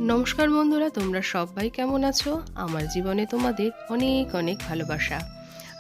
নমস্কার বন্ধুরা, তোমরা সবাই কেমন আছো? আমার জীবনে তোমাদের অনেক অনেক ভালোবাসা।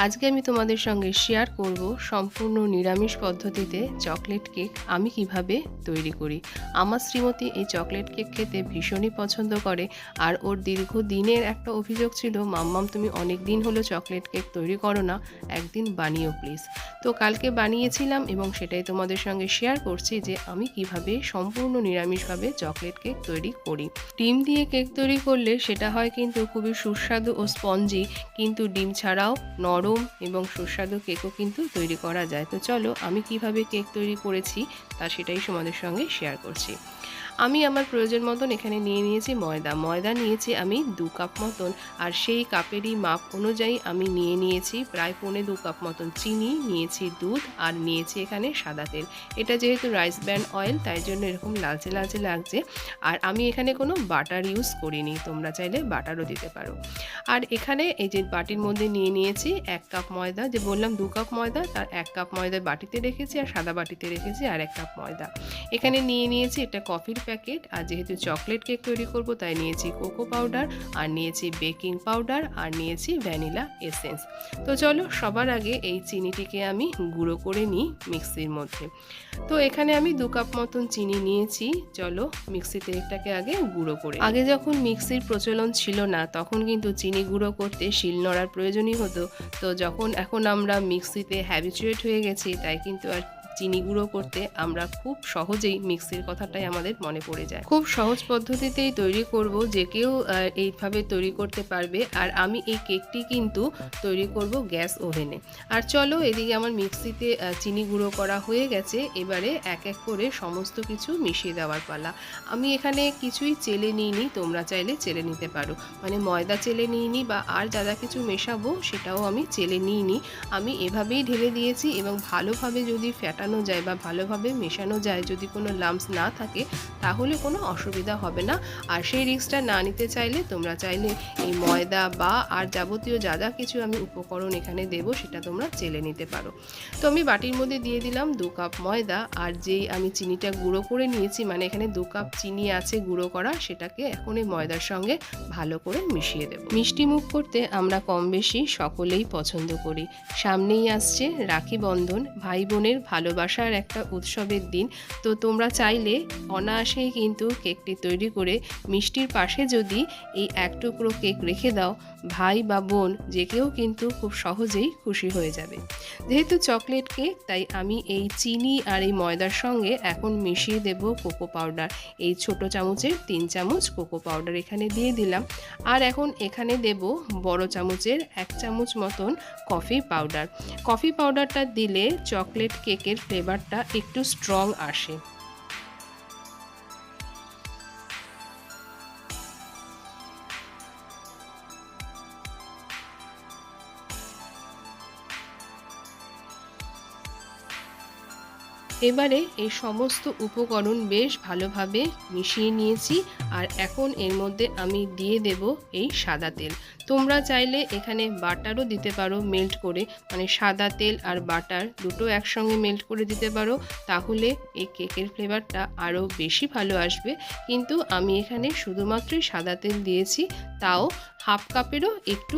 আজকে আমি তোমাদের সঙ্গে শেয়ার করব সম্পূর্ণ নিরামিষ পদ্ধতিতে চকলেট কেক আমি কিভাবে তৈরি করি। আমার শ্রীমতী এই চকলেট কেক খেতে ভীষণই পছন্দ করে, আর ওর দীর্ঘদিনের একটা অভিযোগ ছিল, মাম্মাম তুমি অনেক দিন হলো চকলেট কেক তৈরি করো না, একদিন বানিও প্লিজ। তো কালকে বানিয়েছিলাম এবং সেটাই তোমাদের সঙ্গে শেয়ার করছি যে আমি কিভাবে সম্পূর্ণ নিরামিষভাবে চকলেট কেক তৈরি করি। ডিম দিয়ে কেক তৈরি করলে সেটা হয় কিন্তু খুবই সুস্বাদু ও স্পঞ্জি, কিন্তু ডিম ছাড়াও নরম এবং সুস্বাদু কেকও কিন্তু তৈরি করা যায়। তো চলো আমি কিভাবে কেক তৈরি করেছি তা সেটাই তোমাদের সঙ্গে শেয়ার করছি। আমি আমার প্রয়োজন মতন এখানে নিয়ে নিয়েছি ময়দা নিয়েছি আমি 2 কাপ মতন, আর সেই কাপেরই মাপ অনুযায়ী আমি নিয়ে নিয়েছি প্রায় 1.25 কাপ মতন চিনি, নিয়েছি দুধ, আর নিয়েছি এখানে সাদা তেল। এটা যেহেতু রাইস ব্র্যান অয়েল তাই জন্য এরকম লালচে লালচে লাগছে। আর আমি এখানে কোনো বাটার ইউজ করিনি, তোমরা চাইলে বাটারও দিতে পারো। আর এখানে এই যে বাটির মধ্যে নিয়ে নিয়েছি 1 কাপ ময়দা, যে বললাম 2 কাপ ময়দা, তার 1 কাপ ময়দা বাটিতে রেখেছি আর সাদা বাটিতে রেখেছি আর 1 কাপ ময়দা। এখানে নিয়ে নিয়েছি এটা কফির প্যাকেট, আর যেহেতু চকলেট কেক তৈরি করব তাই নিয়েছি কোকো পাউডার, আর নিয়েছি বেকিং পাউডার, আর নিয়েছি ভ্যানিলা এসেন্স। তো চলো সবার আগে এই চিনিটিকে আমি গুঁড়ো করে নিই মিক্সির মধ্যে। তো এখানে আমি 2 কাপ মতন চিনি নিয়েছি, চলো মিক্সিতে এটাকে আগে গুঁড়ো করে। আগে যখন মিক্সির প্রচলন ছিল না তখন কিন্তু চিনি গুঁড়ো করতে শিলনোড়ার প্রয়োজনই হতো। তো যখন এখন আমরা মিক্সিতে হ্যাবিচুয়েট হয়ে গেছি তাই কিন্তু আর চিনি গুঁড়ো করতে আমরা খুব সহজেই মিক্সির কথাটাই আমাদের মনে পড়ে যায়। খুব সহজ পদ্ধতিতেই তৈরি করব, যে কেউ এইভাবে তৈরি করতে পারবে। আর আমি এই কেকটি কিন্তু তৈরি করব গ্যাস ওভেনে। আর চলো এদিকে আমার মিক্সিতে চিনি গুঁড়ো করা হয়ে গেছে, এবারে এক এক করে সমস্ত কিছু মিশিয়ে দেওয়ার পালা। আমি এখানে কিছুই চেলে নিইনি, তোমরা চাইলে চেলে নিতে পারো, মানে ময়দা চেলে নিইনি বা আর যা যা কিছু মেশাবো সেটাও আমি চেলে নিইনি। আমি এভাবেই ঢেলে দিয়েছি এবং ভালোভাবে যদি ফ্যাটানো যায় বা ভালোভাবে মেশানো যায়, যদি কোনো লাম্পস না থাকে তাহলে কোনো অসুবিধা হবে না। আর সেই রিস্কটা না নিতে চাইলে তোমরা চাইলে এই ময়দা বা আর যাবতীয় যা যা কিছু আমি উপকরণ এখানে দেবো সেটা তোমরা চেলে নিতে পারো। তো আমি বাটির মধ্যে দিয়ে দিলাম 2 কাপ ময়দা, আর যেই আমি চিনিটা গুঁড়ো করে নিয়েছি, মানে এখানে 2 কাপ চিনি আছে গুঁড়ো করা, সেটাকে এখন এই ময়দার সঙ্গে ভালো করে মিশিয়ে দেব। মিষ্টি মুখ করতে আমরা কম বেশি সকলেই পছন্দ করি। সামনেই আসছে রাখি বন্ধন, ভাই বোনের ভালোবাসার একটা উৎসবের দিন। তো তোমরা চাইলে অনায়াসেই কিন্তু কেকটি তৈরি করে মিষ্টির পাশে যদি এই এক টুকরো কেক রেখে দাও, ভাই বা বোন যে কেউ কিন্তু খুব সহজেই খুশি হয়ে যাবে। যেহেতু চকলেট কেক তাই আমি এই চিনি আর এই ময়দার সঙ্গে এখন মিশিয়ে দেব কোকো পাউডার। এই ছোট চামচের 3 চামচ কোকো পাউডার এখানে দিয়ে দিলাম। আর এখন এখানে দেব বড় চামচের 1 চামচ মতন কফি পাউডার। কফি পাউডারটা দিলে চকলেট কেকের ফ্লেভারটা একটু স্ট্রং আসে। এবারে এই সমস্ত উপকরণ বেশ ভালোভাবে মিশিয়ে নিয়েছি, আর এখন এর মধ্যে আমি দিয়ে দেব এই সাদা তেল। তোমরা চাইলে এখানে বাটারও দিতে পারো মেল্ট করে, মানে সাদা তেল আর বাটার দুটো একসঙ্গে মেল্ট করে দিতে পারো, তাহলে এই কেকের ফ্লেভারটা আরও বেশি ভালো আসবে। কিন্তু আমি এখানে শুধুমাত্রই সাদা তেল দিয়েছি, তাও হাফ কাপেরও একটু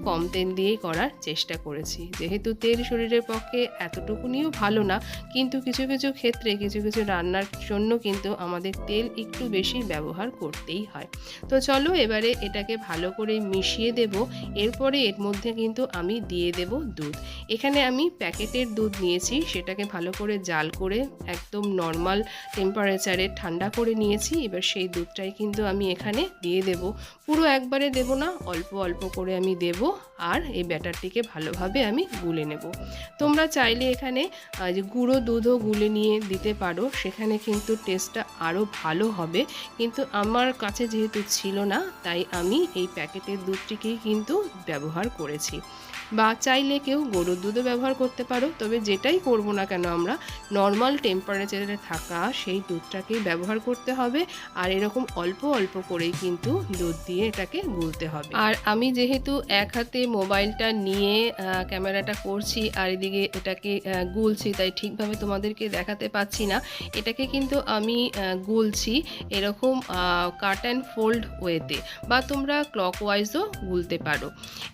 কম তেল দিয়েই করার চেষ্টা করেছি। যেহেতু তেল শরীরের পক্ষে এতটুকুনিও ভালো না, কিন্তু কিছু কিছু ক্ষেত্রে কিছু কিছু রান্নার জন্য কিন্তু আমাদের তেল একটু বেশি ব্যবহার করতেই হয়। তো চলো এবারে এটাকে ভালো করে মিশিয়ে দেব। এরপরে এর মধ্যে কিন্তু আমি দিয়ে দেব দুধ। এখানে আমি প্যাকেটের দুধ নিয়েছি, সেটাকে ভালো করে জাল করে একদম নর্মাল টেম্পারেচারে ঠান্ডা করে নিয়েছি। এবার সেই দুধটাই কিন্তু আমি এখানে দিয়ে দেব। পুরো একবারে দেব না, অল্প অল্প করে আমি দেব, আর এই ব্যাটারটিকে ভালোভাবে আমি গুলে নেব। তোমরা চাইলে এখানে যে গুঁড়ো দুধও গুলে নিয়ে দিতে পারো, সেখানে কিন্তু টেস্টটা আরও ভালো হবে। কিন্তু আমার কাছে যেহেতু ছিল না তাই আমি এই প্যাকেটের দুধটিকেই কিন্তু ব্যবহার করেছি। বা চাইলে কেউ গরুর দুধও ব্যবহার করতে পারো, তবে যেটাই করব না কেন আমরা নর্মাল টেম্পারেচারে থাকা সেই দুধটাকেই ব্যবহার করতে হবে। আর এরকম অল্প অল্প করেই কিন্তু দুধ দিয়ে দিয়ে এটাকে গুলতে হবে। আর আমি যেহেতু এক হাতে মোবাইলটা নিয়ে ক্যামেরাটা করছি আর এদিকে এটাকে গুলছি, তাই ঠিকভাবে তোমাদেরকে দেখাতে পাচ্ছি না। এটাকে কিন্তু আমি গুলছি এরকম কাট অ্যান্ড ফোল্ড ওয়েতে, বা তোমরা ক্লকওয়াইজও গুলতে পারো।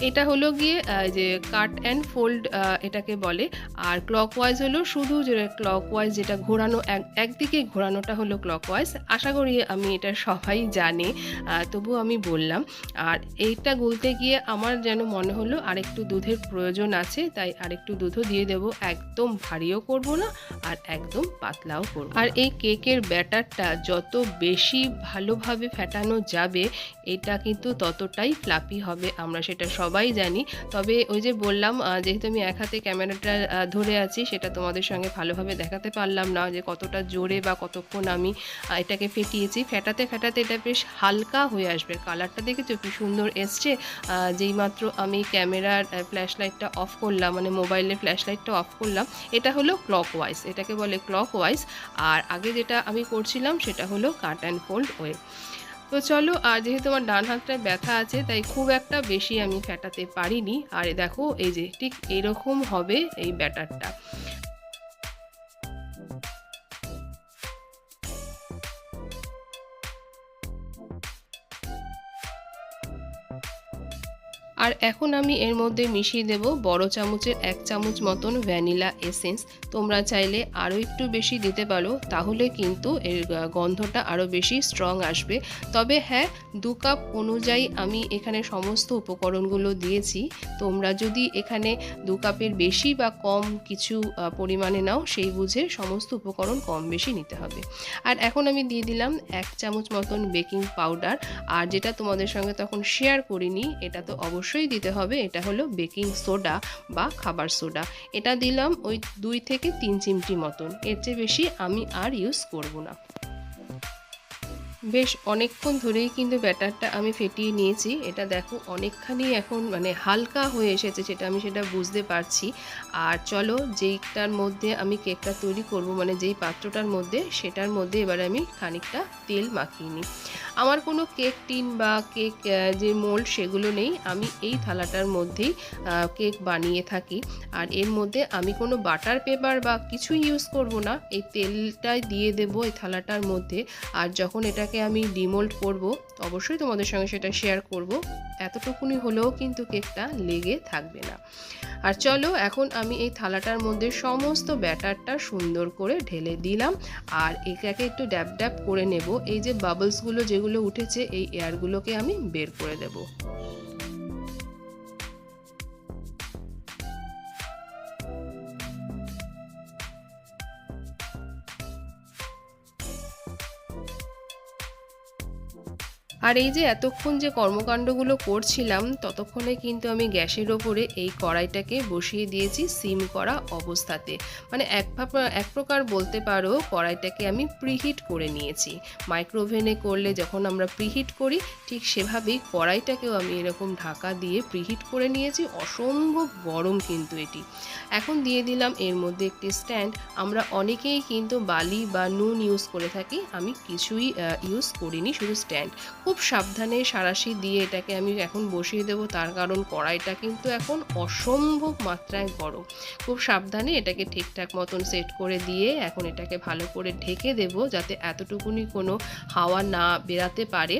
এটা হলো গিয়ে যে কাট অ্যান্ড ফোল্ড এটাকে বলে। আর ক্লকওয়াইজ হলো শুধু যে ক্লকওয়াইজ, যেটা ঘোরানো একদিকে ঘোরানোটা হলো ক্লকওয়াইজ। আশা করি আমি এটা সবাই জানে, তবু আমি বললাম। আর এইটা গুলতে গিয়ে আমার যেন মনে হলো আরেকটু দুধের প্রয়োজন আছে, তাই আরেকটু দুধও দিয়ে দেবো। একদম ভারীও করব না আর একদম পাতলাও করব। আর এই কেকের ব্যাটারটা যত বেশি ভালোভাবে ফেটানো যাবে এটা কিন্তু ততটাই ফ্লাপি হবে, আমরা সেটা সবাই জানি। তবে ওই যে বললাম, যেহেতু আমি এক হাতে ক্যামেরাটা ধরে আছি, সেটা তোমাদের সঙ্গে ভালোভাবে দেখাতে পারলাম না যে কতটা জোরে বা কতক্ষণ আমি এটাকে ফেটিয়েছি। ফেটাতে ফেটাতে এটা বেশ হালকা হয়ে আসবে। কালারটা দেখেছো কি সুন্দর এসছে। যেই মাত্র আমি ক্যামেরার ফ্ল্যাশ লাইটটা অফ করলাম, মানে মোবাইলের ফ্ল্যাশ লাইটটা অফ করলাম, এটা হলো ক্লকওয়াইজ, এটাকে বলে ক্লকওয়াইজ। আর আগে যেটা আমি করছিলাম সেটা হলো কাট অ্যান্ড ফোল্ড ওয়ে। তো চলো, আর যেহেতু আমার ডান হাতটায় ব্যথা আছে তাই খুব একটা বেশি আমি ফেটাতে পারিনি। আর দেখো এই যে ঠিক এরকম হবে এই ব্যাটারটা। আর এখন আমি এর মধ্যে মিশিয়ে দেব বড় চামচের 1 চামচ মতন ভ্যানিলা এসেন্স। তোমরা চাইলে আরও একটু বেশি দিতে পারো, তাহলে কিন্তু এর গন্ধটা আরও বেশি স্ট্রং আসবে। তবে হ্যাঁ, 2 কাপ অনুযায়ী আমি এখানে সমস্ত উপকরণগুলো দিয়েছি। তোমরা যদি এখানে 2 কাপের বেশি বা কম কিছু পরিমাণে নাও, সেই বুঝে সমস্ত উপকরণ কম বেশি নিতে হবে। আর এখন আমি দিয়ে দিলাম 1 চামচ মতন বেকিং পাউডার। আর যেটা তোমাদের সঙ্গে তখন শেয়ার করিনি, এটা তো অবশ্যই দিতে হবে, এটা হলো বেকিং সোডা বা খাবার সোডা। এটা দিলাম ওই 2 থেকে 3 চিমটি মতন, এর চেয়ে বেশি আমি আর ইউজ করব না। বেশ অনেকক্ষণ ধরেই কিন্তু ব্যাটারটা আমি ফেটিয়ে নিয়েছি। এটা দেখো অনেকখানি এখন মানে হালকা হয়ে এসেছে, সেটা বুঝতে পারছি। আর চলো, যেইটার মধ্যে আমি কেকটা তৈরি করব, মানে যেই পাত্রটার মধ্যে, সেটার মধ্যে এবারে আমি খানিকটা তেল মাখিয়ে নিই। আমার কোনো কেক টিন বা কেক যে মোল্ড সেগুলো নেই, আমি এই থালাটার মধ্যেই কেক বানিয়ে থাকি। আর এর মধ্যে আমি কোনো বাটার পেপার বা কিছু ইউজ করব না, এই তেলটাই দিয়ে দেবো এই থালাটার মধ্যে। আর যখন এটাকে আমি ডিমোল্ড করব, অবশ্যই তোমাদের সঙ্গে সেটা শেয়ার করব। এতটুকুনি হলেও কিন্তু কেকটা লেগে থাকবে না। আর চলো, এখন আমি এই থালাটার মধ্যে সমস্ত ব্যাটারটা সুন্দর করে ঢেলে দিলাম। আর এটাকে একটু ড্যাব ড্যাব করে নেব। এই যে বাবলসগুলো যেগুলো উঠেছে, এই এয়ারগুলোকে আমি বের করে দেবো। আর এই যে এতক্ষণ যে কর্মকাণ্ডগুলো করছিলাম, ততক্ষণে কিন্তু আমি গ্যাসের ওপরে এই কড়াইটাকে বসিয়ে দিয়েছি সিম করা অবস্থাতে। মানে এক প্রকার বলতে পারো কড়াইটাকে আমি প্রিহিট করে নিয়েছি। মাইক্রোওভেনে করলে যখন আমরা প্রিহিট করি, ঠিক সেভাবেই কড়াইটাকেও আমি এরকম ঢাকা দিয়ে প্রিহিট করে নিয়েছি। অসম্ভব গরম কিন্তু এটি। এখন দিয়ে দিলাম এর মধ্যে একটি স্ট্যান্ড। আমরা অনেকেই কিন্তু বালি বা নুন ইউজ করে থাকি, আমি কিছুই ইউজ করিনি, শুধু স্ট্যান্ড। খুব সাবধানে সাঁড়াশি দিয়ে এটাকে আমি এখন বসিয়ে দেবো, তার কারণ কড়াইটা কিন্তু এখন অসম্ভব মাত্রায় গরম। খুব সাবধানে এটাকে ঠিকঠাক মতন সেট করে দিয়ে এখন এটাকে ভালো করে ঢেকে দেব, যাতে এতটুকুনি কোনো হাওয়া না বেরাতে পারে।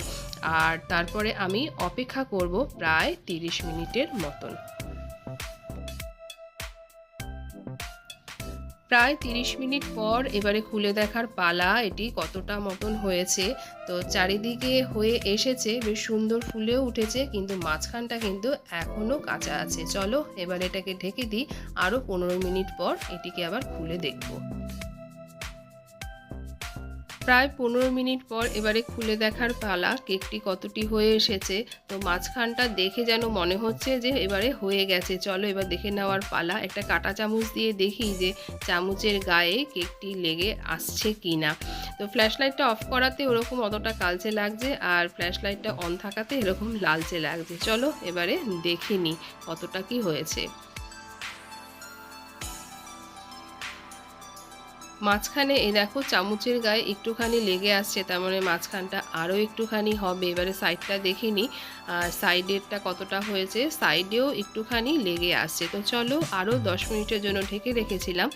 আর তারপরে আমি অপেক্ষা করব প্রায় 30 মিনিটের মতন। প্রায় 30 মিনিট পর এবারে খুলে দেখার পালা, এটি কতটা মতন হয়েছে। তো চারিদিকে হয়ে এসেছে, বেশ সুন্দর ফুলেও উঠেছে, কিন্তু মাঝখানটা কিন্তু এখনও কাঁচা আছে। চলো এবার এটাকে ঢেকে দিই, আরও 15 মিনিট পর এটিকে আবার খুলে দেখব। প্রায় 15 মিনিট পর এবারে খুলে দেখার পালা, কেকটি কতটি হয়ে এসেছে। তো মাঝখানটা দেখে যেন মনে হচ্ছে যে এবারে হয়ে গেছে। চলো এবার দেখে নেওয়ার পালা। একটা কাঁটা চামচ দিয়ে দেখি যে চামচের গায়ে কেকটি লেগে আসছে কি না। তো ফ্ল্যাশ লাইটটা অফ করাতে ওরকম অতটা কালচে লাগছে, আর ফ্ল্যাশ লাইটটা অন থাকাতে এরকম লালচে লাগছে। চলো এবারে দেখে নিই কতটা কি হয়েছে। মাঝখানে এই দেখো চামচের গায়ে একটুখানি লেগে আসছে, তার মানে মাঝখানটা আরও একটুখানি হবে। এবারে সাইডটা দেখিনি, আর সাইডেরটা কতটা হয়েছে, সাইডেও একটুখানি লেগে আসছে। তো চলো আরও 10 মিনিটের জন্য ঢেকে রেখেছিলাম,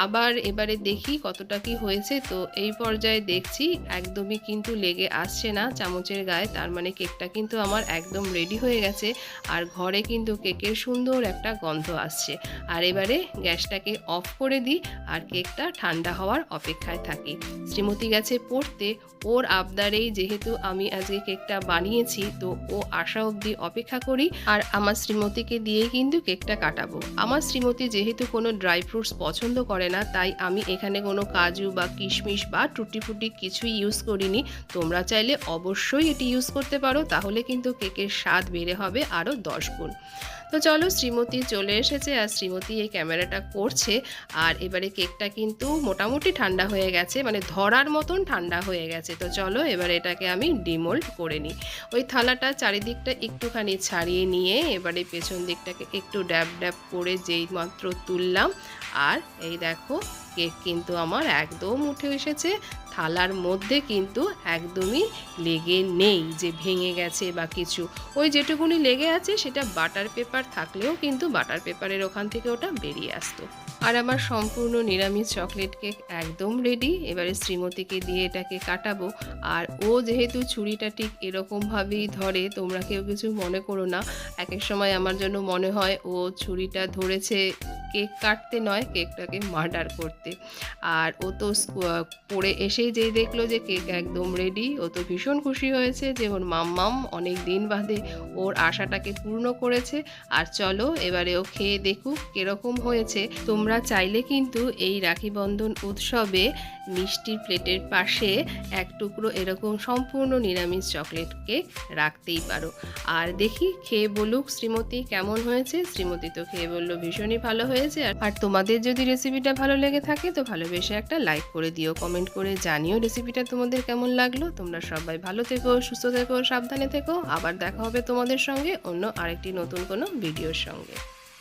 আবার এবারে দেখি কতটা কি হয়েছে। তো এই পর্যায়ে দেখছি একদমই কিন্তু লেগে আসছে না চামচের গায়ে, তার মানে কেকটা কিন্তু আমার একদম রেডি হয়ে গেছে। আর ঘরে কিন্তু কেকের সুন্দর একটা গন্ধ আসছে। আর এবারে গ্যাসটাকে অফ করে দিই আর কেকটা ঠান্ডা হওয়ার অপেক্ষায় থাকি। শ্রীমতী গেছে পড়তে, ওর আবদারেই যেহেতু আমি আজকে কেকটা বানিয়েছি, তো ও আসা অবধি অপেক্ষা করি। আর আমার শ্রীমতীকে দিয়ে কিন্তু কেকটা কাটাবো। আমার শ্রীমতী যেহেতু কোনো ড্রাই ফ্রুটস পছন্দ করে না, তাই আমি এখানে কোনো কাজু বা কিশমিশ বা টুটি ফুটি কিছুই ইউজ করিনি। তোমরা চাইলে অবশ্যই এটি ইউজ করতে পারো, তাহলে কিন্তু কেকের স্বাদ বেড়ে হবে আরও 10 গুণ। তো চলো, শ্রীমতী চলে এসেছে আর শ্রীমতী এই ক্যামেরাটা করছে। আর এবারে কেকটা কিন্তু মোটামুটি ঠান্ডা হয়ে গেছে, মানে ধরার মতন ঠান্ডা হয়ে গেছে। তো চলো এবারে এটাকে আমি ডিমোল্ড করে নিই। ওই থালাটা চারিদিকটা একটুখানি ছাড়িয়ে নিয়ে এবারে পেছন দিকটাকে একটু ড্যাব ড্যাব করে যেই মাত্র তুললাম, আর এই দেখো কেক কিন্তু আমার একদম উঠে এসেছে। থালার মধ্যে কিন্তু একদমই লেগে নেই যে ভেঙে গেছে বা কিছু। ওই যেটুকুনি লেগে আছে সেটা বাটার পেপার থাকলেও কিন্তু বাটার পেপারের ওখান থেকে ওটা বেরিয়ে আসতো। আর আমার সম্পূর্ণ নিরামিষ চকলেট কেক একদম রেডি। এবারে শ্রীমতীকে দিয়ে এটাকে কাটাবো। আর ও যেহেতু ছুরিটা ঠিক এরকমভাবেই ধরে, তোমরা কেউ কিছু মনে করো না। এক এক সময় আমার জন্য মনে হয় ও ছুরিটা ধরেছে কেক কাটতে নয়, কেকটাকে মার্ডার করতে। আর ও তো পড়ে এসেই যেই দেখলো যে কেক একদম রেডি, ও তো ভীষণ খুশি হয়েছে যে ওর মাম্মাম অনেক দিন বাদে ওর আশাটাকে পূর্ণ করেছে। আর চলো এবারে ও খেয়ে দেখুক কিরকম হয়েছে। তোমরা চাইলে কিন্তু এই রাখি বন্ধন উৎসবে মিষ্টির প্লেটের পাশে এক টুকরো এরকম সম্পূর্ণ নিরামিষ চকলেট কেক রাখতেই পারো। আর দেখি খেয়ে বলুক শ্রীমতী কেমন হয়েছে। শ্রীমতী তো খেয়ে বললো ভীষণই ভালো হয়েছে। আর তোমাদের যদি রেসিপিটা ভালো লেগে থাকে তো ভালোবেসে একটা লাইক করে দিও, কমেন্ট করে জানিও রেসিপিটা তোমাদের কেমন লাগলো। তোমরা সবাই ভালো থেকো, সুস্থ থেকো, সাবধানে থেকো। আবার দেখা হবে তোমাদের সঙ্গে অন্য আরেকটি নতুন কোনো ভিডিওর সঙ্গে।